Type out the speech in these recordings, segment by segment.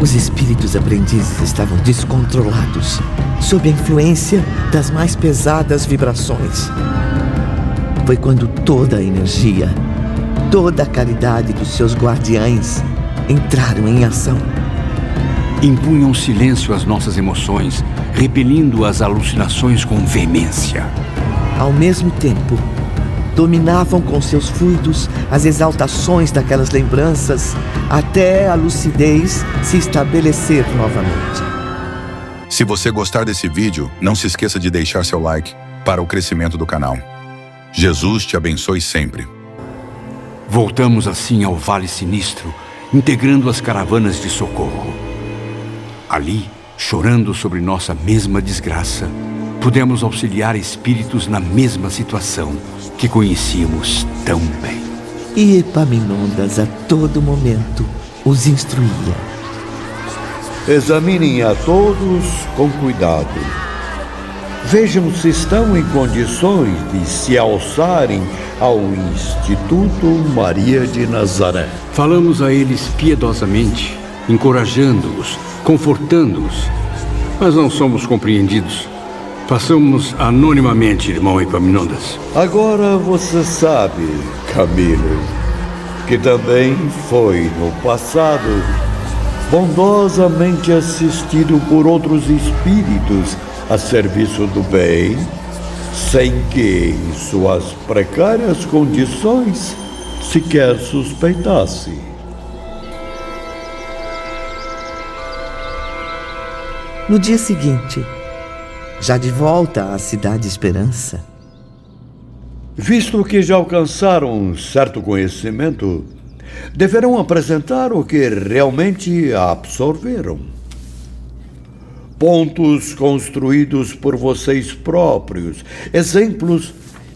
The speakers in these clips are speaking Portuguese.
Os espíritos aprendizes estavam descontrolados, sob a influência das mais pesadas vibrações. Foi quando toda a energia, toda a caridade dos seus guardiães entraram em ação. Impunham silêncio às nossas emoções, repelindo as alucinações com veemência. Ao mesmo tempo, dominavam com seus fluidos as exaltações daquelas lembranças até a lucidez se estabelecer novamente. Se você gostar desse vídeo, não se esqueça de deixar seu like para o crescimento do canal. Jesus te abençoe sempre. Voltamos assim ao Vale Sinistro, integrando as caravanas de socorro. Ali, chorando sobre nossa mesma desgraça, pudemos auxiliar espíritos na mesma situação que conhecíamos tão bem. E Epaminondas a todo momento os instruía. Examinem a todos com cuidado. Vejam se estão em condições de se alçarem ao Instituto Maria de Nazaré. Falamos a eles piedosamente, encorajando-os, confortando-os, mas não somos compreendidos. Façamos anonimamente, irmão Epaminondas. Agora você sabe, Camilo, que também foi no passado bondosamente assistido por outros espíritos a serviço do bem, sem que, em suas precárias condições, sequer suspeitasse. No dia seguinte, já de volta à Cidade Esperança, visto que já alcançaram um certo conhecimento, deverão apresentar o que realmente absorveram. Pontos construídos por vocês próprios, exemplos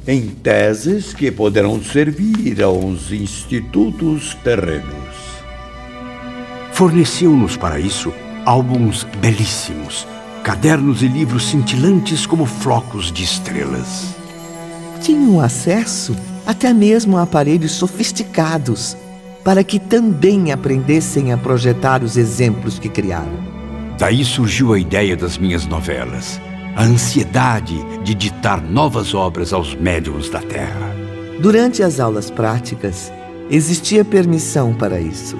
em teses que poderão servir aos institutos terrenos. Forneceu-nos para isso álbuns belíssimos, cadernos e livros cintilantes como flocos de estrelas. tinham acesso até mesmo a aparelhos sofisticados para que também aprendessem a projetar os exemplos que criaram. Daí surgiu a ideia das minhas novelas, a ansiedade de ditar novas obras aos médiuns da Terra. Durante as aulas práticas, existia permissão para isso,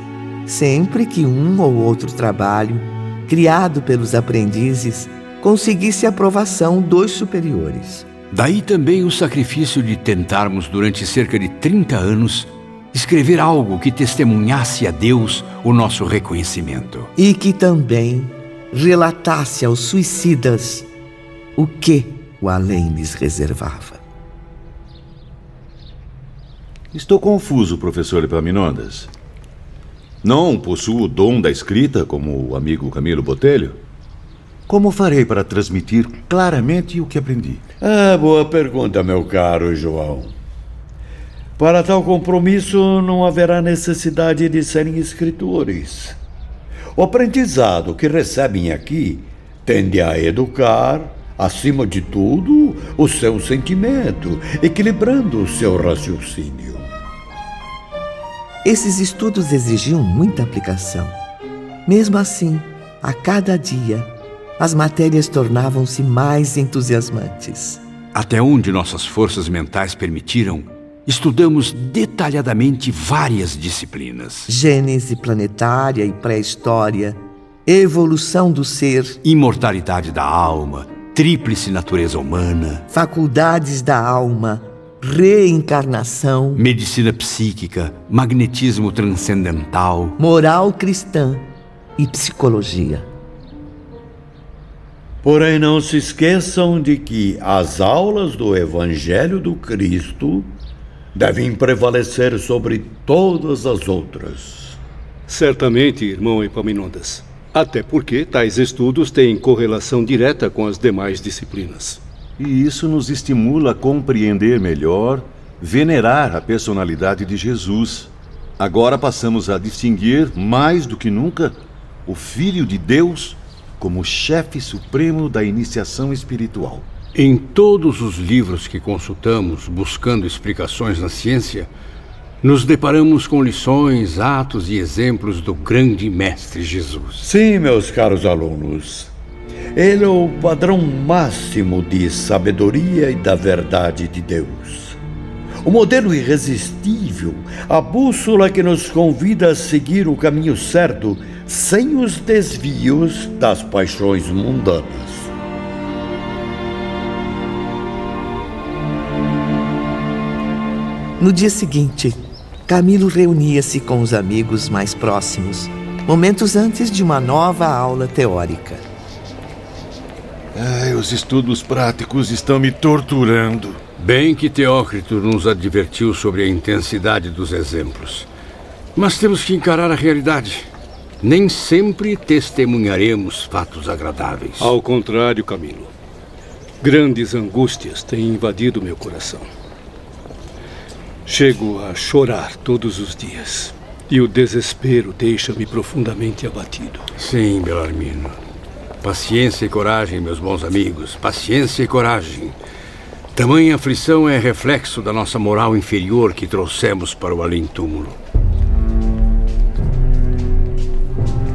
sempre que um ou outro trabalho, criado pelos aprendizes, conseguisse a aprovação dos superiores. Daí também o sacrifício de tentarmos, durante cerca de 30 anos, escrever algo que testemunhasse a Deus o nosso reconhecimento. E que também relatasse aos suicidas o que o além lhes reservava. Estou confuso, professor Epaminondas. Não possuo o dom da escrita, como o amigo Camilo Botelho? Como farei para transmitir claramente o que aprendi? Boa pergunta, meu caro João. Para tal compromisso, não haverá necessidade de serem escritores. O aprendizado que recebem aqui tende a educar, acima de tudo, o seu sentimento, equilibrando o seu raciocínio. Esses estudos exigiam muita aplicação. Mesmo assim, a cada dia, as matérias tornavam-se mais entusiasmantes. Até onde nossas forças mentais permitiram, estudamos detalhadamente várias disciplinas. Gênese planetária e pré-história, evolução do ser, Imortalidade da alma, tríplice natureza humana, faculdades da alma, reencarnação, medicina psíquica, magnetismo transcendental, moral cristã e psicologia. Porém, não se esqueçam de que as aulas do Evangelho do Cristo devem prevalecer sobre todas as outras. Certamente, irmão Epaminondas. Até porque tais estudos têm correlação direta com as demais disciplinas. E isso nos estimula a compreender melhor, venerar a personalidade de Jesus. Agora passamos a distinguir, mais do que nunca, o Filho de Deus como chefe supremo da iniciação espiritual. Em todos os livros que consultamos, buscando explicações na ciência, nos deparamos com lições, atos e exemplos do grande Mestre Jesus. Sim, meus caros alunos. Ele é o padrão máximo de sabedoria e da verdade de Deus. O modelo irresistível, a bússola que nos convida a seguir o caminho certo, sem os desvios das paixões mundanas. No dia seguinte, Camilo reunia-se com os amigos mais próximos, momentos antes de uma nova aula teórica. Os estudos práticos estão me torturando. Bem que Teócrito nos advertiu sobre a intensidade dos exemplos. Mas temos que encarar a realidade. Nem sempre testemunharemos fatos agradáveis. Ao contrário, Camilo. Grandes angústias têm invadido meu coração. Chego a chorar todos os dias. E o desespero deixa-me profundamente abatido. Sim, Belarmino. Paciência e coragem, meus bons amigos. Paciência e coragem. Tamanha aflição é reflexo da nossa moral inferior que trouxemos para o além-túmulo.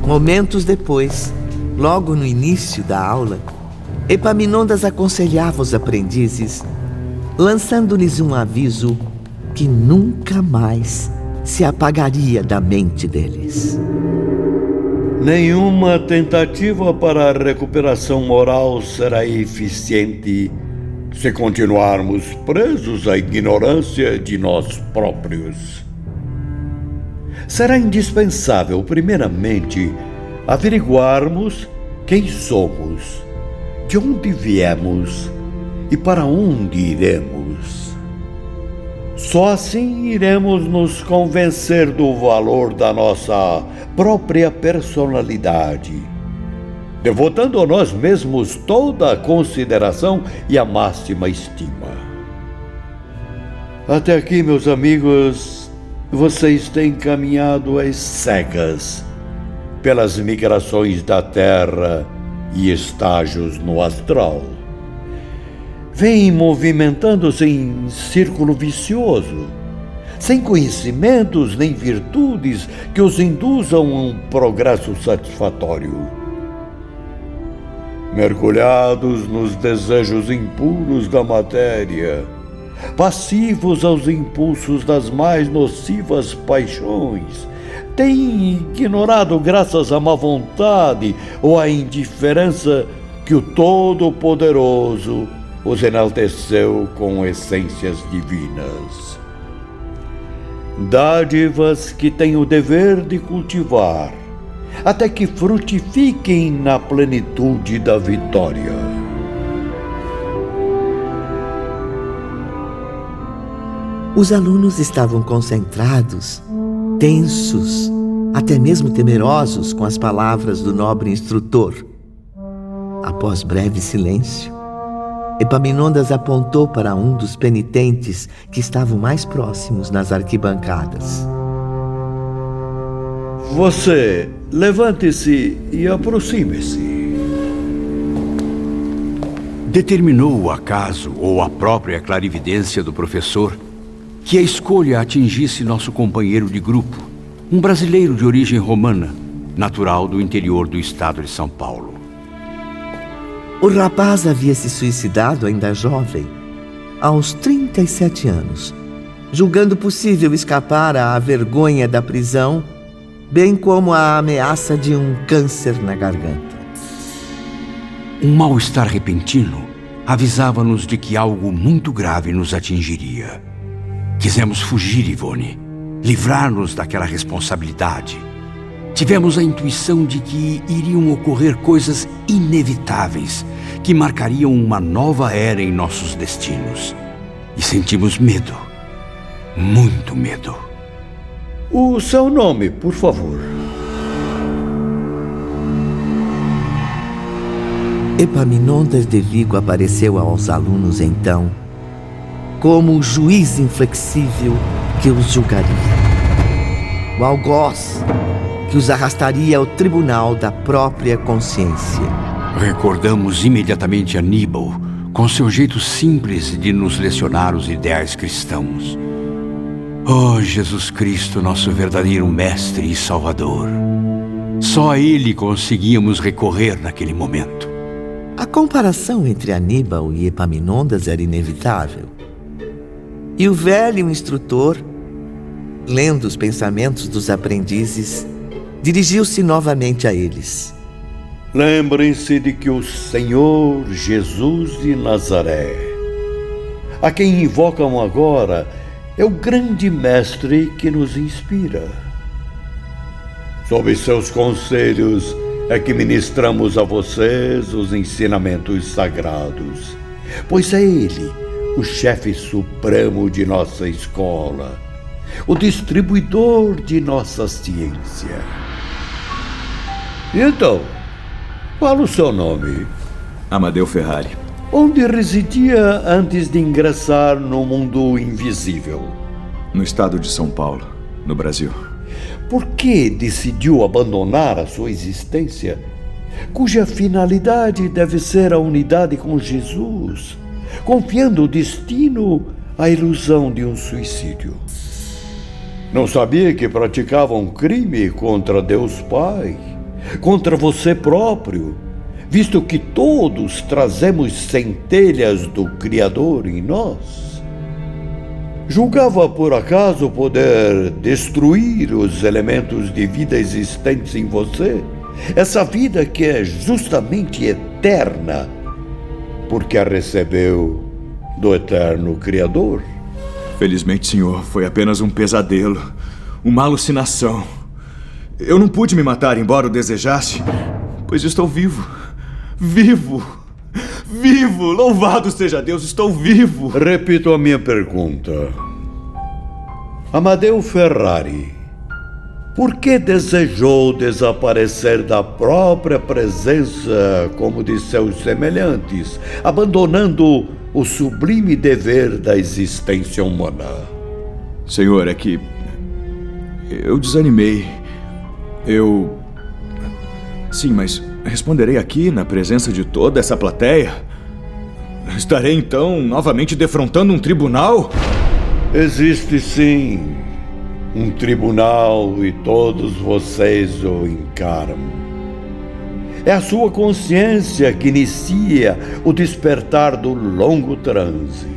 Momentos depois, logo no início da aula, Epaminondas aconselhava os aprendizes, lançando-lhes um aviso que nunca mais se apagaria da mente deles. Nenhuma tentativa para a recuperação moral será eficiente se continuarmos presos à ignorância de nós próprios. Será indispensável, primeiramente, averiguarmos quem somos, de onde viemos e para onde iremos. Só assim iremos nos convencer do valor da nossa própria personalidade, devotando a nós mesmos toda a consideração e a máxima estima. Até aqui, meus amigos, vocês têm caminhado às cegas pelas migrações da Terra e estágios no astral. Vêm movimentando-se em círculo vicioso, sem conhecimentos nem virtudes que os induzam a um progresso satisfatório. Mergulhados nos desejos impuros da matéria, passivos aos impulsos das mais nocivas paixões, têm ignorado, graças à má vontade ou à indiferença, que o Todo-Poderoso os enalteceu com essências divinas. Dádivas que têm o dever de cultivar, até que frutifiquem na plenitude da vitória. Os alunos estavam concentrados, tensos, até mesmo temerosos com as palavras do nobre instrutor. Após breve silêncio, Epaminondas apontou para um dos penitentes que estavam mais próximos nas arquibancadas. Você, levante-se e aproxime-se. Determinou o acaso ou a própria clarividência do professor que a escolha atingisse nosso companheiro de grupo, um brasileiro de origem romana, natural do interior do estado de São Paulo. O rapaz havia se suicidado ainda jovem, aos 37 anos, julgando possível escapar à vergonha da prisão, bem como à ameaça de um câncer na garganta. Um mal-estar repentino avisava-nos de que algo muito grave nos atingiria. Quisemos fugir, Ivone, livrar-nos daquela responsabilidade. Tivemos a intuição de que iriam ocorrer coisas inevitáveis que marcariam uma nova era em nossos destinos. E sentimos medo, muito medo. O seu nome, por favor. Epaminondas de Vigo apareceu aos alunos então, como o juiz inflexível que os julgaria. O algoz que os arrastaria ao tribunal da própria consciência. Recordamos imediatamente Aníbal, com seu jeito simples de nos lecionar os ideais cristãos. Oh, Jesus Cristo, nosso verdadeiro Mestre e Salvador. Só a Ele conseguíamos recorrer naquele momento. A comparação entre Aníbal e Epaminondas era inevitável. E o velho instrutor, lendo os pensamentos dos aprendizes, dirigiu-se novamente a eles. Lembrem-se de que o Senhor Jesus de Nazaré, a quem invocam agora, é o grande mestre que nos inspira. Sob seus conselhos é que ministramos a vocês os ensinamentos sagrados, pois é Ele o chefe supremo de nossa escola, o distribuidor de nossa ciência. E então, qual o seu nome? Amadeu Ferrari. Onde residia antes de ingressar no mundo invisível? No estado de São Paulo, no Brasil. Por que decidiu abandonar a sua existência, cuja finalidade deve ser a unidade com Jesus, confiando o destino à ilusão de um suicídio? Não sabia que praticava um crime contra Deus Pai, contra você próprio, visto que todos trazemos centelhas do Criador em nós? Julgava por acaso poder destruir os elementos de vida existentes em você? Essa vida que é justamente eterna, porque a recebeu do eterno Criador? Felizmente, senhor, foi apenas um pesadelo, uma alucinação. Eu não pude me matar, embora o desejasse, pois estou vivo. Vivo! Vivo! Louvado seja Deus, estou vivo! Repito a minha pergunta. Amadeu Ferrari, por que desejou desaparecer da própria presença como de seus semelhantes, abandonando o sublime dever da existência humana? Senhor, é que eu desanimei. Sim, mas responderei aqui na presença de toda essa plateia? Estarei então novamente defrontando um tribunal? Existe sim um tribunal e todos vocês o encaram. É a sua consciência que inicia o despertar do longo transe,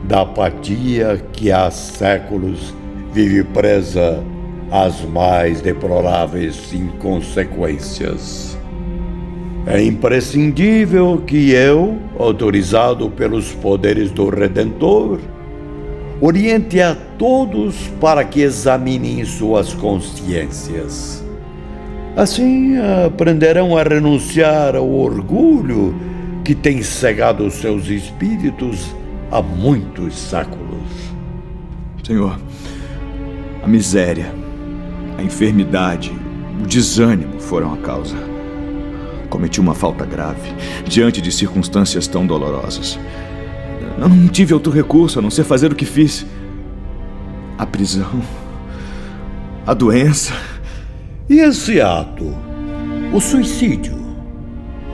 da apatia que há séculos vive presa às mais deploráveis inconsequências. É imprescindível que eu, autorizado pelos poderes do Redentor, oriente a todos para que examinem suas consciências. Assim aprenderão a renunciar ao orgulho que tem cegado seus espíritos há muitos séculos. Senhor, a miséria, a enfermidade, o desânimo foram a causa. Cometi uma falta grave diante de circunstâncias tão dolorosas. Não tive outro recurso a não ser fazer o que fiz. A prisão, a doença. E esse ato, o suicídio,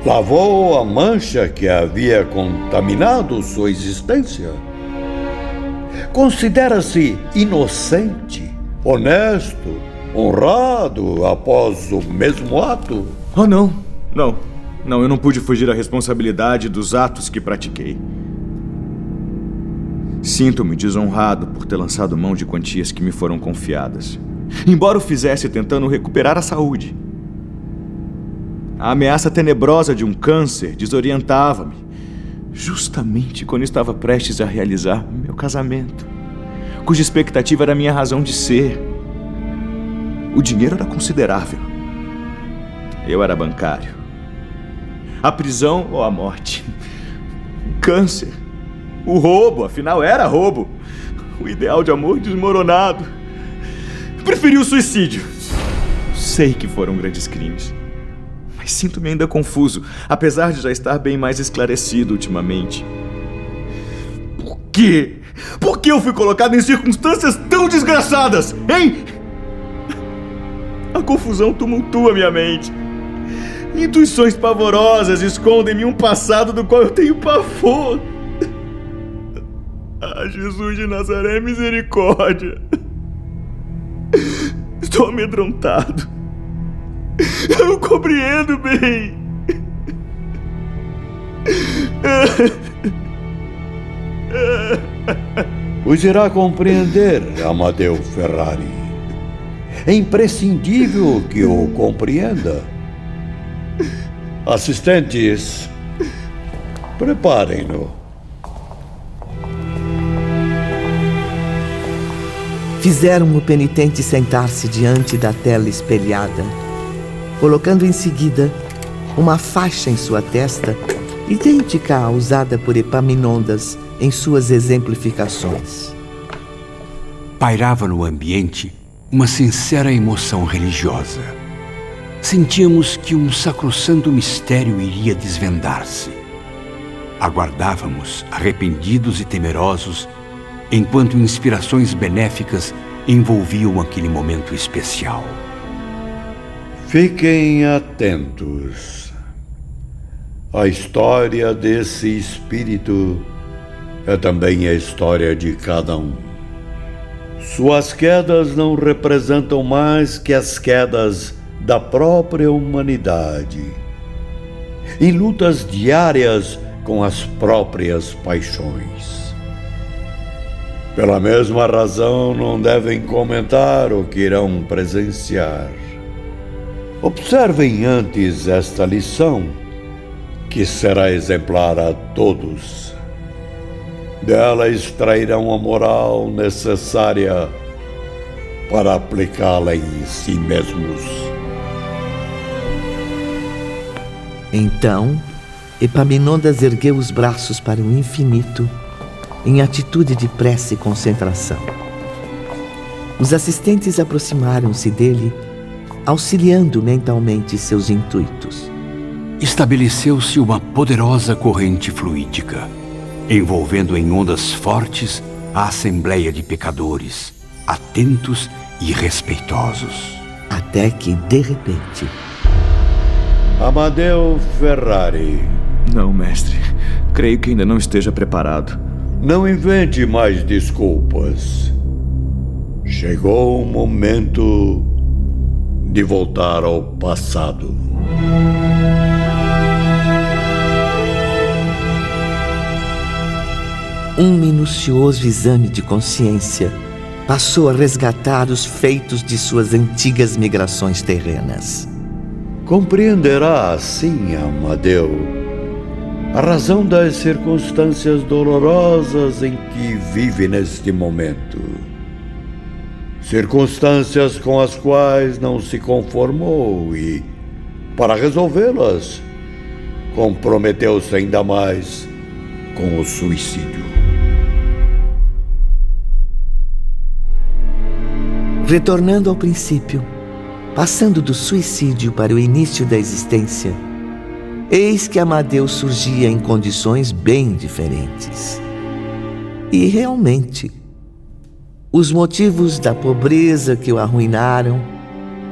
lavou a mancha que havia contaminado sua existência? Considera-se inocente, honesto, honrado após o mesmo ato? Oh, não, eu não pude fugir à responsabilidade dos atos que pratiquei. Sinto-me desonrado por ter lançado mão de quantias que me foram confiadas, embora o fizesse tentando recuperar a saúde. A ameaça tenebrosa de um câncer desorientava-me, justamente quando estava prestes a realizar meu casamento, cuja expectativa era a minha razão de ser. O dinheiro era considerável. Eu era bancário. A prisão ou a morte. O câncer. O roubo, afinal era roubo. O ideal de amor desmoronado. Preferi o suicídio. Sei que foram grandes crimes, mas sinto-me ainda confuso, apesar de já estar bem mais esclarecido ultimamente. Por quê? Por que eu fui colocado em circunstâncias tão desgraçadas, hein? A confusão tumultua minha mente. Intuições pavorosas escondem-me um passado do qual eu tenho pavor. Ah, Jesus de Nazaré, misericórdia. Estou amedrontado. Eu compreendo bem. Pois irá compreender, Amadeu Ferrari. É imprescindível que o compreenda. Assistentes, preparem-no. Fizeram o penitente sentar-se diante da tela espelhada, colocando em seguida uma faixa em sua testa, idêntica à usada por Epaminondas em suas exemplificações. Pairava no ambiente uma sincera emoção religiosa. Sentíamos que um sacrossanto mistério iria desvendar-se. Aguardávamos, arrependidos e temerosos, enquanto inspirações benéficas envolviam aquele momento especial. Fiquem atentos. A história desse espírito é também a história de cada um. Suas quedas não representam mais que as quedas da própria humanidade, em lutas diárias com as próprias paixões. Pela mesma razão, não devem comentar o que irão presenciar. Observem antes esta lição, que será exemplar a todos. Dela extrairão a moral necessária para aplicá-la em si mesmos. Então, Epaminondas ergueu os braços para o infinito, em atitude de prece e concentração. Os assistentes aproximaram-se dele, auxiliando mentalmente seus intuitos. Estabeleceu-se uma poderosa corrente fluídica, envolvendo em ondas fortes a assembleia de pecadores, atentos e respeitosos. Até que, de repente... Amadeu Ferrari. Não, mestre. Creio que ainda não esteja preparado. Não invente mais desculpas. Chegou o momento de voltar ao passado. Um minucioso exame de consciência passou a resgatar os feitos de suas antigas migrações terrenas. Compreenderá assim, Amadeu, a razão das circunstâncias dolorosas em que vive neste momento. Circunstâncias com as quais não se conformou e, para resolvê-las, comprometeu-se ainda mais com o suicídio. Retornando ao princípio, passando do suicídio para o início da existência, eis que Amadeu surgia em condições bem diferentes. E realmente, os motivos da pobreza que o arruinaram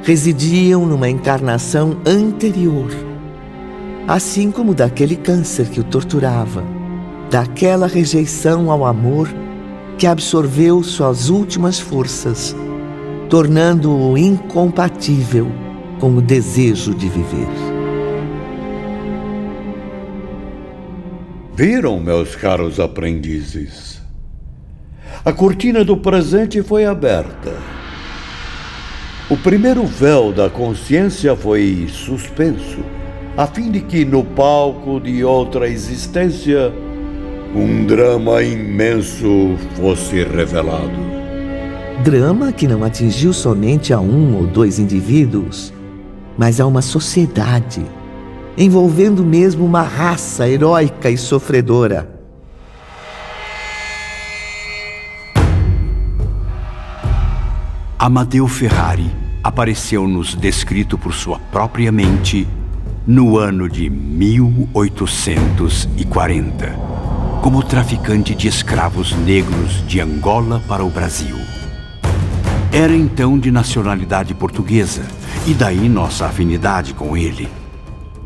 residiam numa encarnação anterior, assim como daquele câncer que o torturava, daquela rejeição ao amor que absorveu suas últimas forças, tornando-o incompatível com o desejo de viver. Viram, meus caros aprendizes? A cortina do presente foi aberta. O primeiro véu da consciência foi suspenso, a fim de que no palco de outra existência um drama imenso fosse revelado. Drama que não atingiu somente a um ou dois indivíduos, mas a uma sociedade, envolvendo mesmo uma raça heróica e sofredora. Amadeu Ferrari apareceu-nos descrito por sua própria mente no ano de 1840, como traficante de escravos negros de Angola para o Brasil. Era então de nacionalidade portuguesa, e daí nossa afinidade com ele.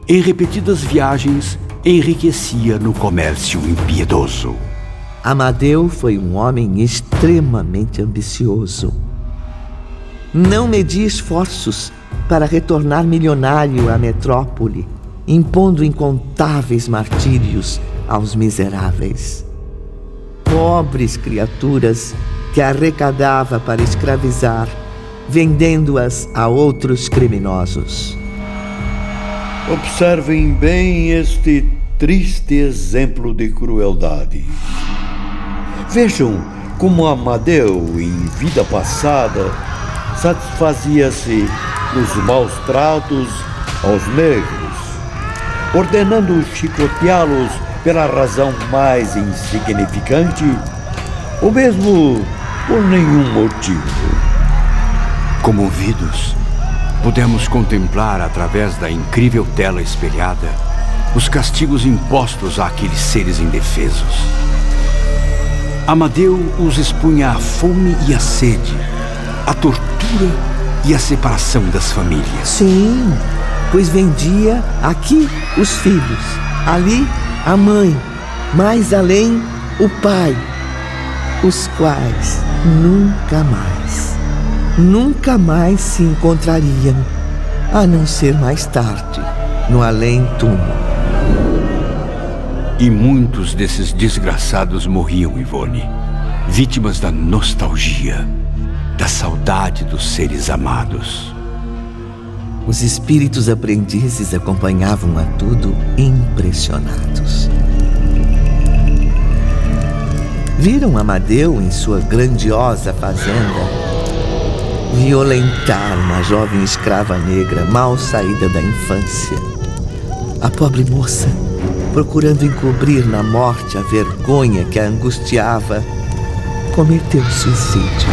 Em repetidas viagens, enriquecia no comércio impiedoso. Amadeu foi um homem extremamente ambicioso. Não media esforços para retornar milionário à metrópole, impondo incontáveis martírios aos miseráveis. Pobres criaturas que arrecadava para escravizar, vendendo-as a outros criminosos. Observem bem este triste exemplo de crueldade. Vejam como Amadeu, em vida passada, satisfazia-se dos maus tratos aos negros, ordenando chicoteá-los pela razão mais insignificante, ou mesmo por nenhum motivo. Comovidos, pudemos contemplar através da incrível tela espelhada os castigos impostos àqueles seres indefesos. Amadeu os expunha à fome e à sede, à tortura e à separação das famílias. Sim, pois vendia aqui os filhos, ali a mãe, mais além o pai, os quais nunca mais se encontrariam, a não ser mais tarde, no além-túmulo. E muitos desses desgraçados morriam, Ivone, vítimas da nostalgia, da saudade dos seres amados. Os espíritos aprendizes acompanhavam a tudo impressionados. Viram Amadeu em sua grandiosa fazenda violentar uma jovem escrava negra mal saída da infância. A pobre moça, procurando encobrir na morte a vergonha que a angustiava, cometeu suicídio.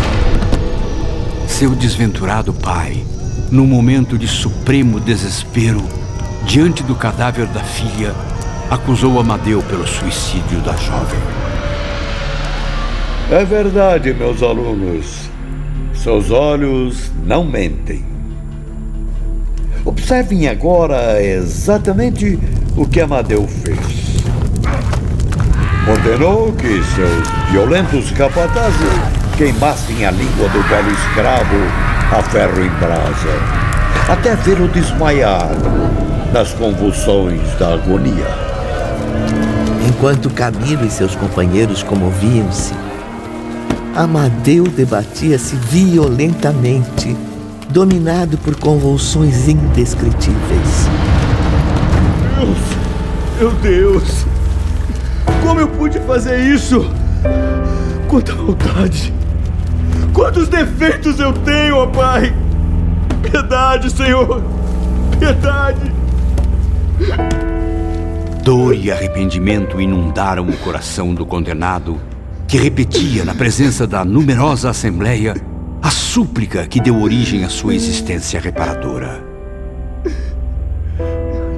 Seu desventurado pai, num momento de supremo desespero, diante do cadáver da filha, acusou Amadeu pelo suicídio da jovem. É verdade, meus alunos. Seus olhos não mentem. Observem agora exatamente o que Amadeu fez. Ordenou que seus violentos capatazes queimassem a língua do velho escravo a ferro em brasa, até vê-lo desmaiar nas convulsões da agonia. Enquanto Camilo e seus companheiros comoviam-se, Amadeu debatia-se violentamente, dominado por convulsões indescritíveis. Meu Deus! Como eu pude fazer isso? Quanta maldade! Quantos defeitos eu tenho, ó Pai! Piedade, Senhor! Piedade! Dor e arrependimento inundaram o coração do condenado, que repetia na presença da numerosa assembleia a súplica que deu origem à sua existência reparadora.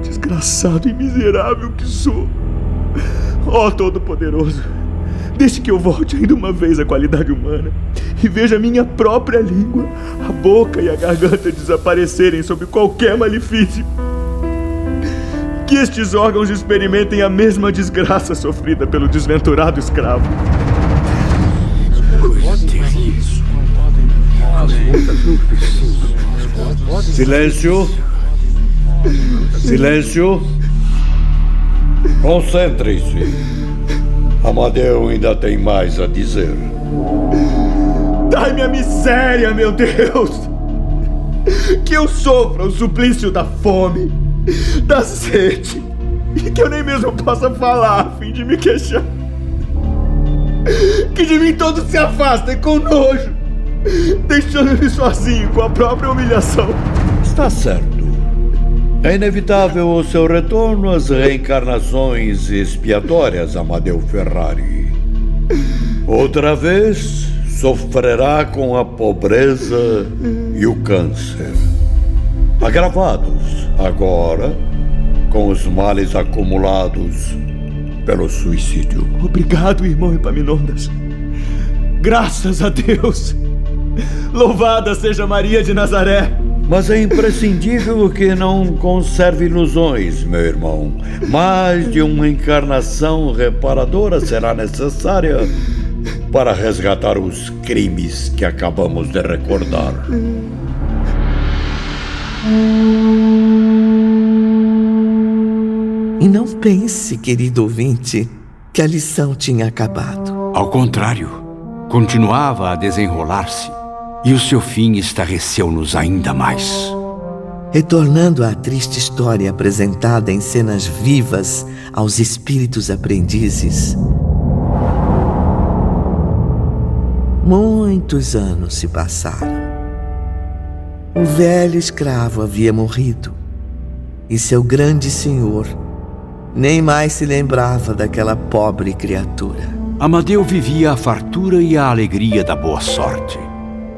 Desgraçado e miserável que sou! Ó Todo-Poderoso, deixe que eu volte ainda uma vez à qualidade humana e veja minha própria língua, a boca e a garganta desaparecerem sob qualquer malefício. Que estes órgãos experimentem a mesma desgraça sofrida pelo desventurado escravo. Silêncio! Silêncio! Concentrem-se. Amadeu ainda tem mais a dizer. Dai-me a miséria, meu Deus! Que eu sofra o suplício da fome, da sede, e que eu nem mesmo possa falar a fim de me queixar. Que de mim todos se afastem com nojo, deixando-me sozinho com a própria humilhação. Está certo. É inevitável o seu retorno às reencarnações expiatórias, Amadeu Ferrari. Outra vez, sofrerá com a pobreza e o câncer, agravados agora com os males acumulados pelo suicídio. Obrigado, irmão Epaminondas. Graças a Deus. Louvada seja Maria de Nazaré. Mas é imprescindível que não conserve ilusões, meu irmão. Mais de uma encarnação reparadora será necessária para resgatar os crimes que acabamos de recordar. E não pense, querido ouvinte, que a lição tinha acabado. Ao contrário, continuava a desenrolar-se e o seu fim estarreceu-nos ainda mais. Retornando à triste história apresentada em cenas vivas aos espíritos aprendizes, muitos anos se passaram. O velho escravo havia morrido e seu grande senhor nem mais se lembrava daquela pobre criatura. Amadeu vivia a fartura e a alegria da boa sorte.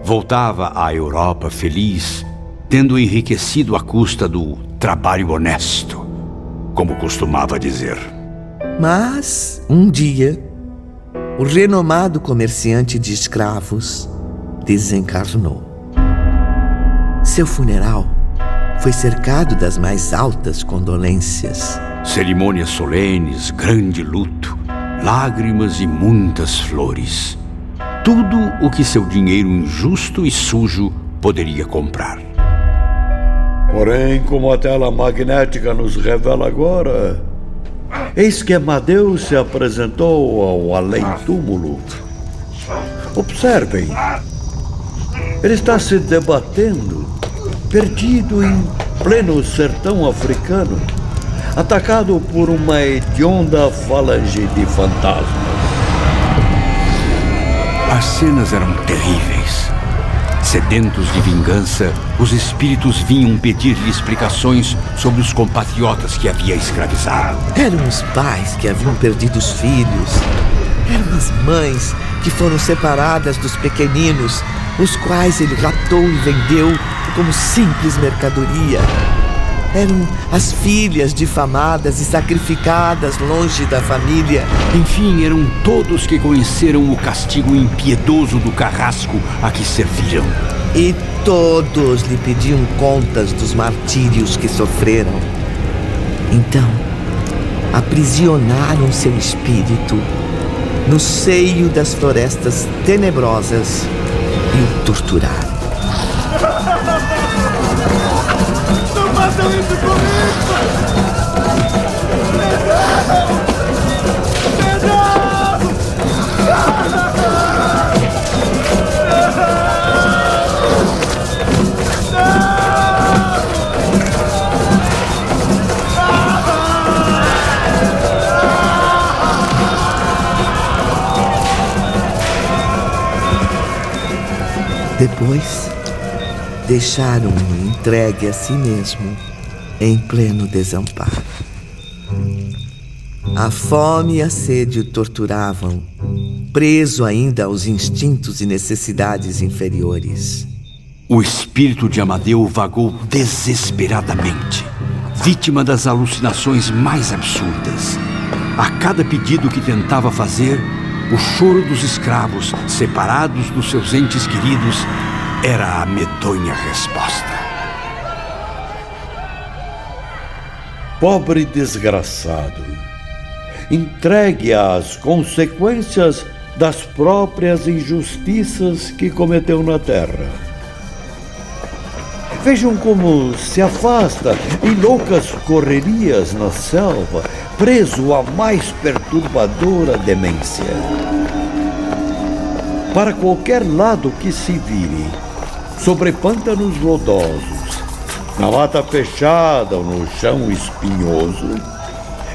Voltava à Europa feliz, tendo enriquecido à custa do trabalho honesto, como costumava dizer. Mas, um dia, o renomado comerciante de escravos desencarnou. Seu funeral foi cercado das mais altas condolências. Cerimônias solenes, grande luto, lágrimas e muitas flores. Tudo o que seu dinheiro injusto e sujo poderia comprar. Porém, como a tela magnética nos revela agora, eis que Amadeu se apresentou ao além-túmulo. Observem, ele está se debatendo, perdido em pleno sertão africano, atacado por uma hedionda falange de fantasmas. As cenas eram terríveis. Sedentos de vingança, os espíritos vinham pedir-lhe explicações sobre os compatriotas que havia escravizado. Eram os pais que haviam perdido os filhos. Eram as mães que foram separadas dos pequeninos, os quais ele raptou e vendeu como simples mercadoria. Eram as filhas difamadas e sacrificadas longe da família. Enfim, eram todos que conheceram o castigo impiedoso do carrasco a que serviram. E todos lhe pediam contas dos martírios que sofreram. Então, aprisionaram seu espírito no seio das florestas tenebrosas e o torturaram. Não façam isso comigo! Depois, deixaram-no entregue a si mesmo, em pleno desamparo. A fome e a sede o torturavam, preso ainda aos instintos e necessidades inferiores. O espírito de Amadeu vagou desesperadamente, vítima das alucinações mais absurdas. A cada pedido que tentava fazer, o choro dos escravos, separados dos seus entes queridos, era a medonha resposta. Pobre desgraçado, entregue às consequências das próprias injustiças que cometeu na terra. Vejam como se afasta em loucas correrias na selva, preso à mais perturbadora demência. Para qualquer lado que se vire, sobre pântanos lodosos, na mata fechada ou no chão espinhoso,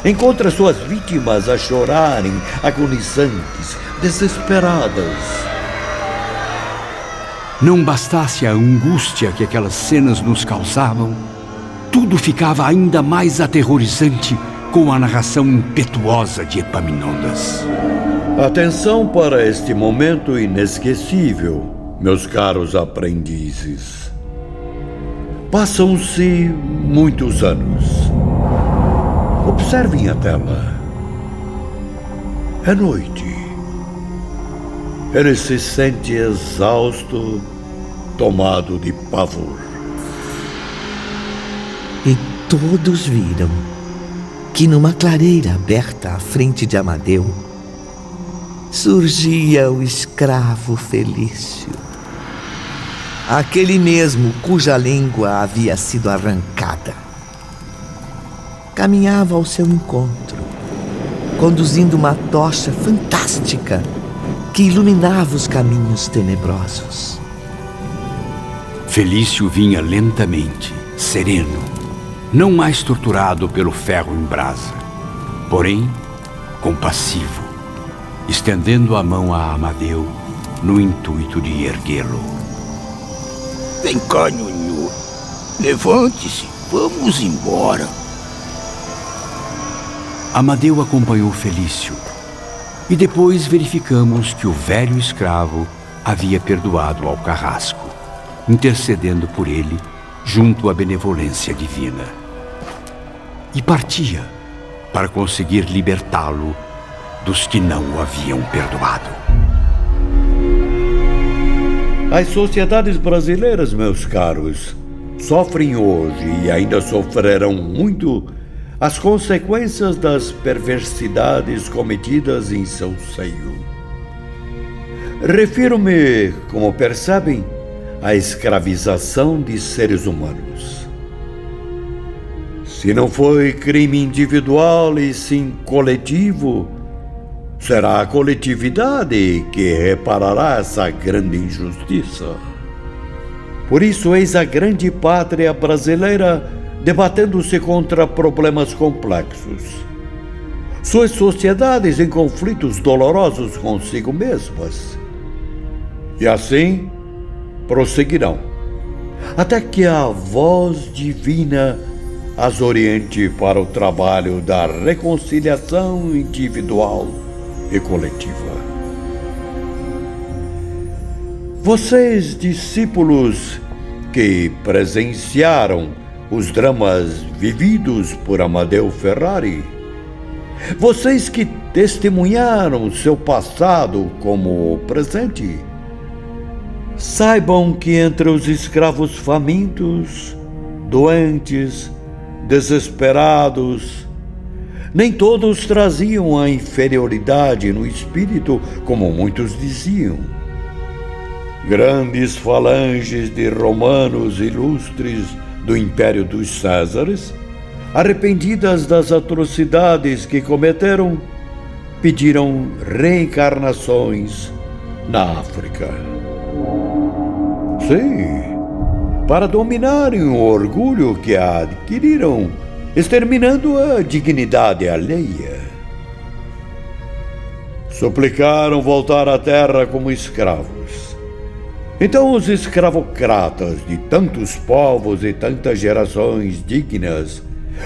encontra suas vítimas a chorarem, agonizantes, desesperadas. Não bastasse a angústia que aquelas cenas nos causavam, tudo ficava ainda mais aterrorizante com a narração impetuosa de Epaminondas. Atenção para este momento inesquecível, meus caros aprendizes. Passam-se muitos anos. Observem a tela. É noite. Ele se sente exausto, tomado de pavor. E todos viram que numa clareira aberta à frente de Amadeu surgia o escravo Felício, aquele mesmo cuja língua havia sido arrancada. Caminhava ao seu encontro, conduzindo uma tocha fantástica que iluminava os caminhos tenebrosos. Felício vinha lentamente, sereno, não mais torturado pelo ferro em brasa, porém compassivo, estendendo a mão a Amadeu no intuito de erguê-lo. Vem cá, Nhonhô. Levante-se, vamos embora. Amadeu acompanhou Felício e depois verificamos que o velho escravo havia perdoado ao carrasco, intercedendo por ele junto à benevolência divina. E partia para conseguir libertá-lo dos que não o haviam perdoado. As sociedades brasileiras, meus caros, sofrem hoje e ainda sofrerão muito as consequências das perversidades cometidas em seu seio. Refiro-me, como percebem, à escravização de seres humanos. Se não foi crime individual e sim coletivo, será a coletividade que reparará essa grande injustiça. Por isso, eis a grande pátria brasileira debatendo-se contra problemas complexos. Suas sociedades em conflitos dolorosos consigo mesmas. E assim prosseguirão, até que a voz divina as oriente para o trabalho da reconciliação individual e coletiva. Vocês, discípulos que presenciaram os dramas vividos por Amadeu Ferrari, vocês que testemunharam seu passado como presente, saibam que entre os escravos famintos, doentes, desesperados, nem todos traziam a inferioridade no espírito, como muitos diziam. Grandes falanges de romanos ilustres do Império dos Césares, arrependidas das atrocidades que cometeram, pediram reencarnações na África. Sim, para dominarem o orgulho que adquiriram, exterminando a dignidade alheia. Suplicaram voltar à terra como escravos. Então os escravocratas de tantos povos e tantas gerações dignas,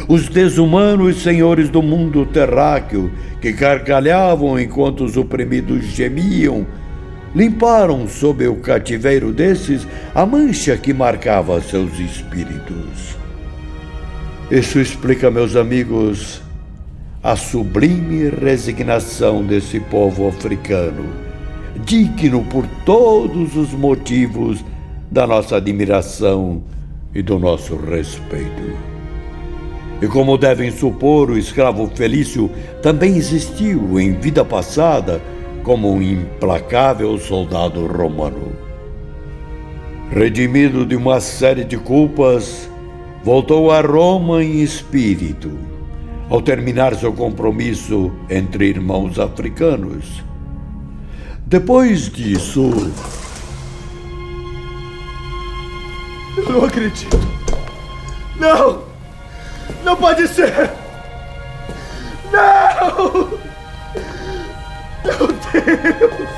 os desumanos senhores do mundo terráqueo que gargalhavam enquanto os oprimidos gemiam, limparam sob o cativeiro desses a mancha que marcava seus espíritos. Isso explica, meus amigos, a sublime resignação desse povo africano, digno por todos os motivos da nossa admiração e do nosso respeito. E como devem supor, o escravo Felício também existiu em vida passada como um implacável soldado romano. Redimido de uma série de culpas, voltou a Roma em espírito, ao terminar seu compromisso entre irmãos africanos. Depois disso... Eu não acredito. Não! Não pode ser! Não! Meu Deus!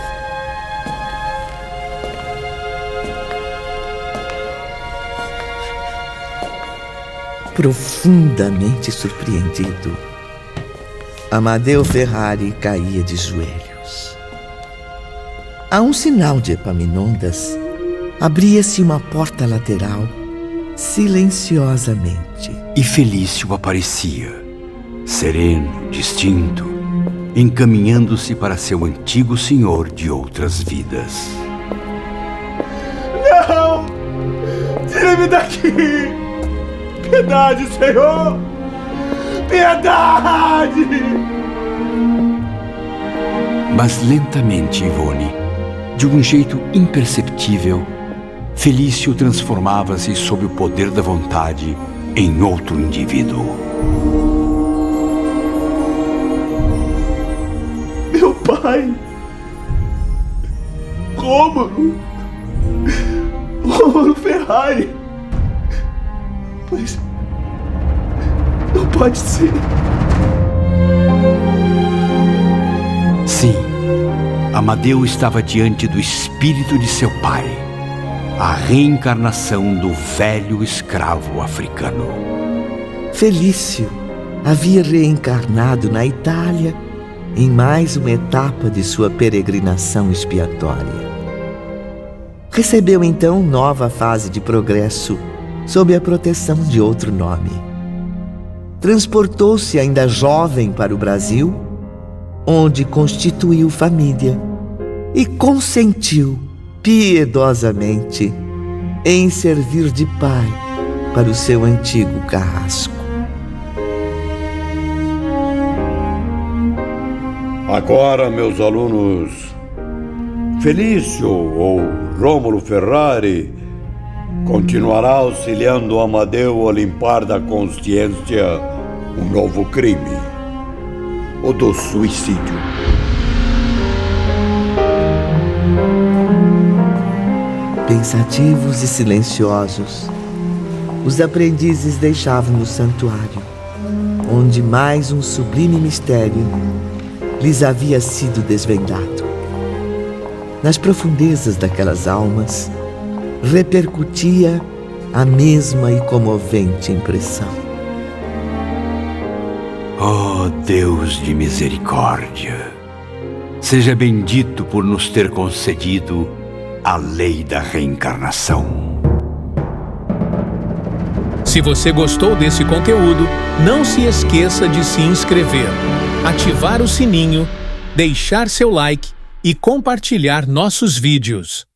Profundamente surpreendido, Amadeu Ferrari caía de joelhos. A um sinal de Epaminondas, abria-se uma porta lateral silenciosamente. E Felício aparecia, sereno, distinto, encaminhando-se para seu antigo senhor de outras vidas. Não! Tire-me daqui! Piedade, Senhor! Piedade! Mas lentamente, Ivone, de um jeito imperceptível, Felício transformava-se sob o poder da vontade em outro indivíduo. Meu pai! Rômulo Ferrari! Mas não pode ser. Sim, Amadeu estava diante do espírito de seu pai, a reencarnação do velho escravo africano. Felício havia reencarnado na Itália em mais uma etapa de sua peregrinação expiatória. Recebeu então nova fase de progresso sob a proteção de outro nome. Transportou-se ainda jovem para o Brasil, onde constituiu família e consentiu piedosamente em servir de pai para o seu antigo carrasco. Agora, meus alunos, Felício ou Rômulo Ferrari continuará auxiliando Amadeu a limpar da consciência um novo crime, o do suicídio. Pensativos e silenciosos, os aprendizes deixavam o santuário, onde mais um sublime mistério lhes havia sido desvendado. Nas profundezas daquelas almas, repercutia a mesma e comovente impressão. Oh, Deus de misericórdia, seja bendito por nos ter concedido a lei da reencarnação. Se você gostou desse conteúdo, não se esqueça de se inscrever, ativar o sininho, deixar seu like e compartilhar nossos vídeos.